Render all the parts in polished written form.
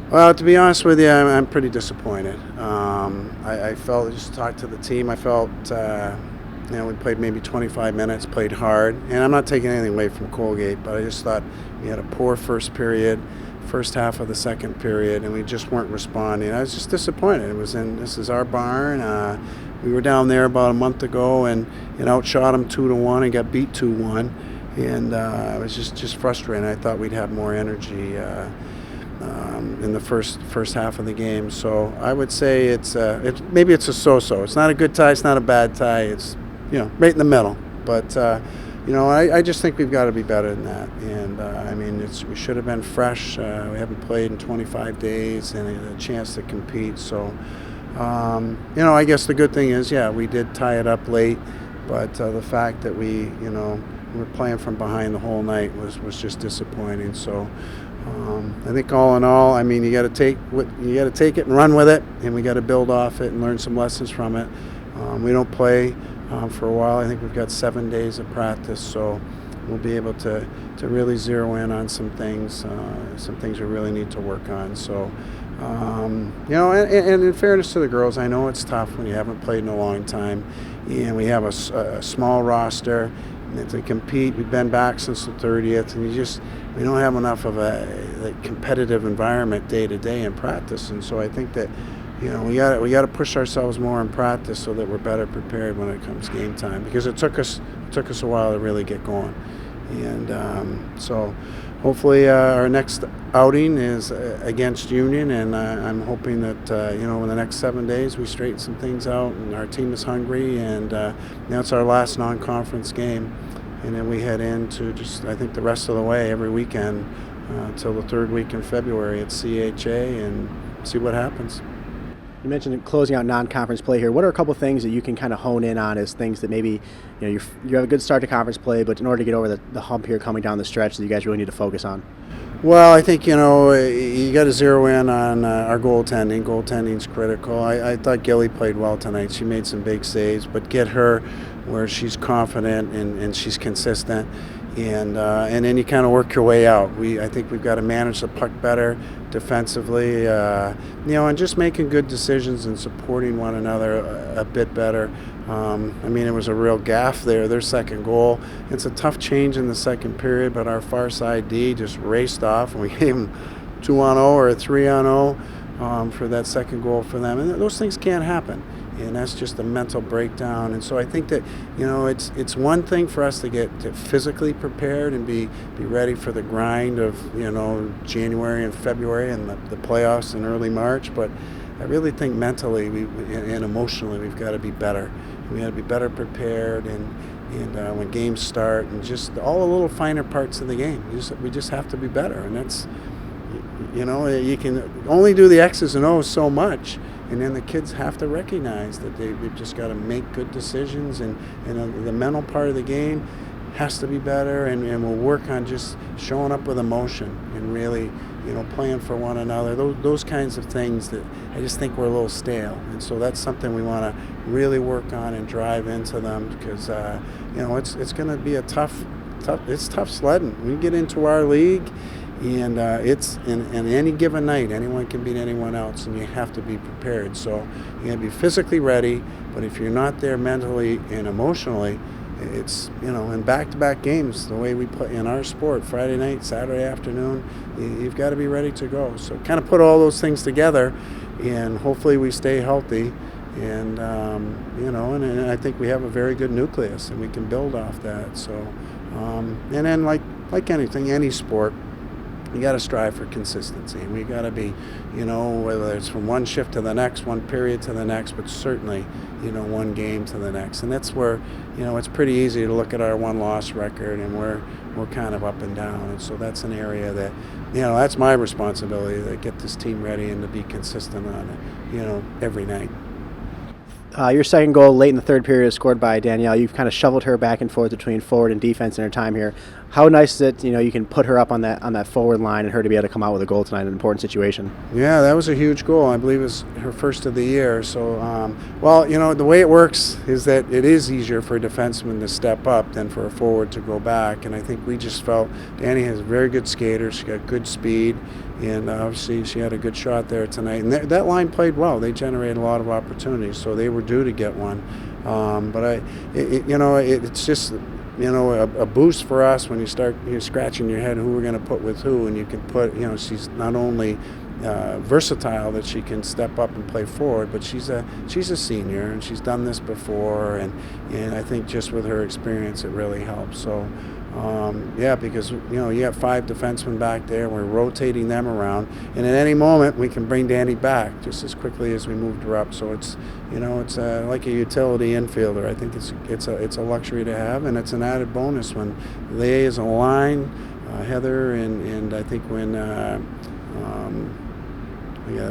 Well, to be honest with you, I'm pretty disappointed. I felt, just talked to the team, I felt, we played maybe 25 minutes, played hard, and I'm not taking anything away from Colgate, but I just thought we had a poor first period, first half of the second period, and we just weren't responding. I was just disappointed. This is our barn. We were down there about a month ago and outshot them 2-1 and got beat 2-1, and I was just frustrated. I thought we'd have more energy in the first half of the game. So I would say maybe it's a so-so. It's not a good tie. It's not a bad tie. It's right in the middle. But I just think we've got to be better than that. And we should have been fresh. We haven't played in 25 days and a chance to compete. So I guess the good thing is, we did tie it up late, but the fact that we were playing from behind the whole night was just disappointing. So. I think all in all, you got to take it and run with it, and we got to build off it and learn some lessons from it. We don't play for a while. I think we've got 7 days of practice, so we'll be able to really zero in on some things we really need to work on. So, and in fairness to the girls, I know it's tough when you haven't played in a long time, and we have a small roster. And to compete, we've been back since the 30th, and we don't have enough of a competitive environment day to day in practice. And so I think that we got to push ourselves more in practice so that we're better prepared when it comes game time, because it took us a while to really get going. And so hopefully our next outing is against Union, and I'm hoping that in the next 7 days we straighten some things out and our team is hungry, and it's our last non-conference game, and then we head into I think the rest of the way every weekend till the third week in February at CHA, and see what happens. You mentioned closing out non-conference play here. What are a couple things that you can kind of hone in on as things that maybe you have a good start to conference play, but in order to get over the hump here coming down the stretch that you guys really need to focus on? Well, I think you got to zero in on our goaltending. Goaltending's critical. I thought Gilly played well tonight. She made some big saves, but get her where she's confident and she's consistent. And then you kind of work your way out. I think we've got to manage the puck better defensively, and just making good decisions and supporting one another a bit better. It was a real gaffe there, their second goal. It's a tough change in the second period, but our far side D just raced off, and we gave them 2-on-0 or a 3-on-0 for that second goal for them. And those things can't happen. And that's just a mental breakdown. And so I think that it's one thing for us to get physically prepared and be ready for the grind of January and February and the playoffs in early March. But I really think mentally and emotionally we've got to be better. We got to be better prepared and when games start, and just all the little finer parts of the game. We just have to be better, and that's you can only do the X's and O's so much. And then the kids have to recognize that they've just got to make good decisions, and the mental part of the game has to be better, and we'll work on just showing up with emotion and really, playing for one another. Those kinds of things that I just think we're a little stale, and so that's something we want to really work on and drive into them, because it's going to be a tough sledding. We get into our league. And it's in any given night, anyone can beat anyone else, and you have to be prepared. So you got to be physically ready, but if you're not there mentally and emotionally, it's in back-to-back games, the way we play in our sport, Friday night, Saturday afternoon, you've got to be ready to go. So kind of put all those things together, and hopefully we stay healthy. And and I think we have a very good nucleus, and we can build off that. So and then like anything, any sport, you got to strive for consistency. We got to be, whether it's from one shift to the next, one period to the next, but certainly, one game to the next. And that's where, it's pretty easy to look at our one-loss record, and we're kind of up and down. And so that's an area that, that's my responsibility, to get this team ready and to be consistent on it, every night. Your second goal late in the third period is scored by Danielle. You've kind of shoveled her back and forth between forward and defense in her time here. How nice is it, you can put her up on that forward line and her to be able to come out with a goal tonight in an important situation? Yeah, that was a huge goal. I believe it was her first of the year. So, the way it works is that it is easier for a defenseman to step up than for a forward to go back. And I think we just felt Danny has a very good skater. She got good speed, and obviously she had a good shot there tonight. And that line played well. They generated a lot of opportunities, so they were due to get one. But it's just a boost for us when you start scratching your head who we're going to put with who, and you can put she's not only versatile that she can step up and play forward, but she's a senior and she's done this before, and I think just with her experience it really helps. So because you have 5 defensemen back there, we're rotating them around, and at any moment we can bring Danny back just as quickly as we moved her up. So it's like a utility infielder. I think it's a luxury to have, and it's an added bonus when they as a line, Heather and I think when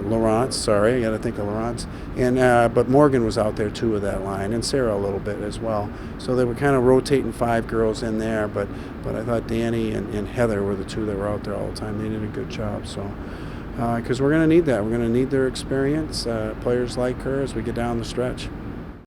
Laurence, sorry, I got to think of Laurence, and but Morgan was out there too with that line, and Sarah a little bit as well. So they were kind of rotating 5 girls in there, but I thought Danny and Heather were the 2 that were out there all the time. They did a good job. So because we're going to need that, we're going to need their experience, players like her as we get down the stretch.